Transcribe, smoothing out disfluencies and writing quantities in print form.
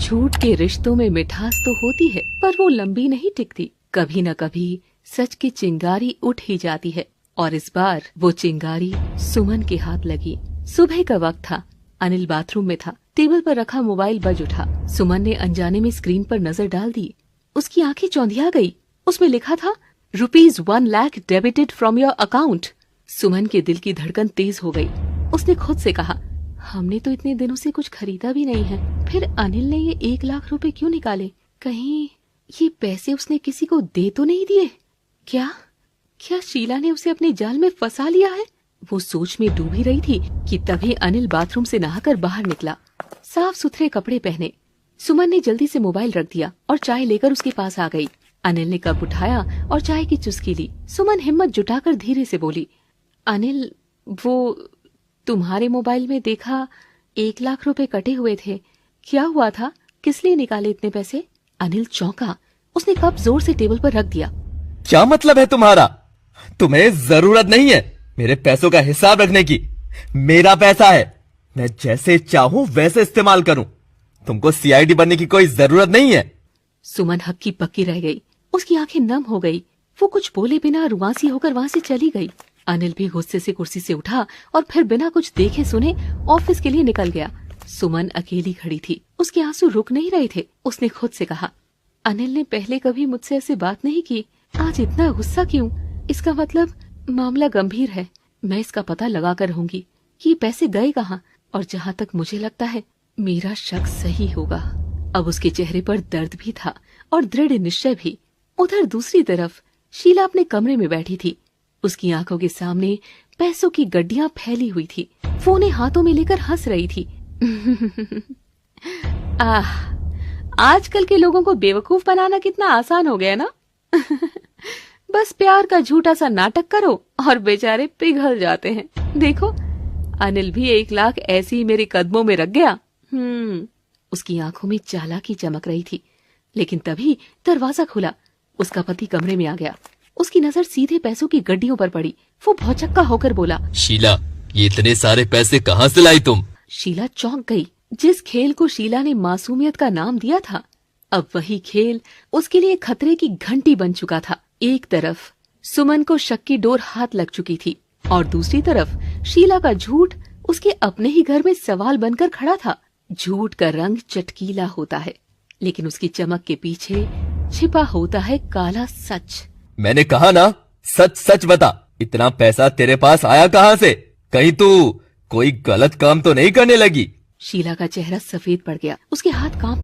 झूठ के रिश्तों में मिठास तो होती है, पर वो लंबी नहीं टिकती। कभी न कभी सच की चिंगारी उठ ही जाती है, और इस बार वो चिंगारी सुमन के हाथ लगी। सुबह का वक्त था। अनिल बाथरूम में था। टेबल पर रखा मोबाइल बज उठा। सुमन ने अनजाने में स्क्रीन पर नजर डाल दी। उसकी आंखें चौंधिया गई। उसमें लिखा था ₹1 lakh debited from your account. Suman के दिल की धड़कन तेज हो गई। उसने खुद से कहा, हमने तो इतने दिनों से कुछ खरीदा भी नहीं है, फिर अनिल ने ये 1 लाख रुपए क्यों निकाले? कहीं ये पैसे उसने किसी को दे तो नहीं दिए? क्या शीला ने उसे अपने जाल में फंसा लिया है? वो सोच में डूबी रही थी कि तभी अनिल बाथरूम से नहाकर बाहर निकला। साफ सुथरे कपड़े पहने। सुमन ने जल्दी से मोबाइल रख दिया और चाय लेकर उसके पास आ गई। अनिल ने कप उठाया और चाय की चुस्की ली। सुमन हिम्मत जुटाकर धीरे से बोली, अनिल, वो तुम्हारे मोबाइल में देखा 1 लाख रुपए कटे हुए थे। क्या हुआ था? किस लिए निकाले इतने पैसे? अनिल चौंका। उसने कप जोर से टेबल पर रख दिया। क्या मतलब है तुम्हारा? तुम्हें जरूरत नहीं है मेरे पैसों का हिसाब रखने की। मेरा पैसा है, मैं जैसे चाहूं वैसे इस्तेमाल करूं। तुमको सीआईडी बनने की कोई जरूरत नहीं है। सुमन हक्की पक्की रह गई। उसकी आंखें नम हो गई। वो कुछ बोले बिना रुआंसी होकर वहां से चली गई। अनिल भी गुस्से से कुर्सी से उठा और फिर बिना कुछ देखे सुने ऑफिस के लिए निकल गया। सुमन अकेली खड़ी थी। उसके आंसू रुक नहीं रहे थे। उसने खुद से कहा, अनिल ने पहले कभी मुझसे ऐसे बात नहीं की, आज इतना गुस्सा क्यों? इसका मतलब मामला गंभीर है। मैं इसका पता लगा कर रहूंगी कि पैसे गए कहाँ, और जहाँ तक मुझे लगता है मेरा शक सही होगा। अब उसके चेहरे पर दर्द भी था और दृढ़ निश्चय भी। उधर दूसरी तरफ शीला अपने कमरे में बैठी थी। उसकी आंखों के सामने पैसों की गड्डियां फैली हुई थी। फोने हाथों में लेकर हंस रही थी। आजकल के लोगों को बेवकूफ बनाना कितना आसान हो गया ना। बस प्यार का झूठा सा नाटक करो और बेचारे पिघल जाते हैं। देखो, अनिल भी 1 लाख ऐसे ही मेरे कदमों में रख गया। उसकी आंखों में चालाकी चमक रही थी। लेकिन तभी दरवाजा खुला। उसका पति कमरे में आ गया। उसकी नजर सीधे पैसों की गड्डियों पर पड़ी। वो भौचक्का होकर बोला, शीला, ये इतने सारे पैसे कहाँ से लाई तुम? शीला चौंक गई। जिस खेल को शीला ने मासूमियत का नाम दिया था, अब वही खेल उसके लिए खतरे की घंटी बन चुका था। एक तरफ सुमन को शक की डोर हाथ लग चुकी थी और दूसरी तरफ शीला का झूठ उसके अपने ही घर में सवाल बनकर खड़ा था। झूठ का रंग चटकीला होता है, लेकिन उसकी चमक के पीछे छिपा होता है काला सच। मैंने कहा ना, सच सच बता, इतना पैसा तेरे पास आया कहाँ से? कहीं तू कोई गलत काम तो नहीं करने लगी? शीला का चेहरा सफेद पड़ गया। उसके हाथ कांप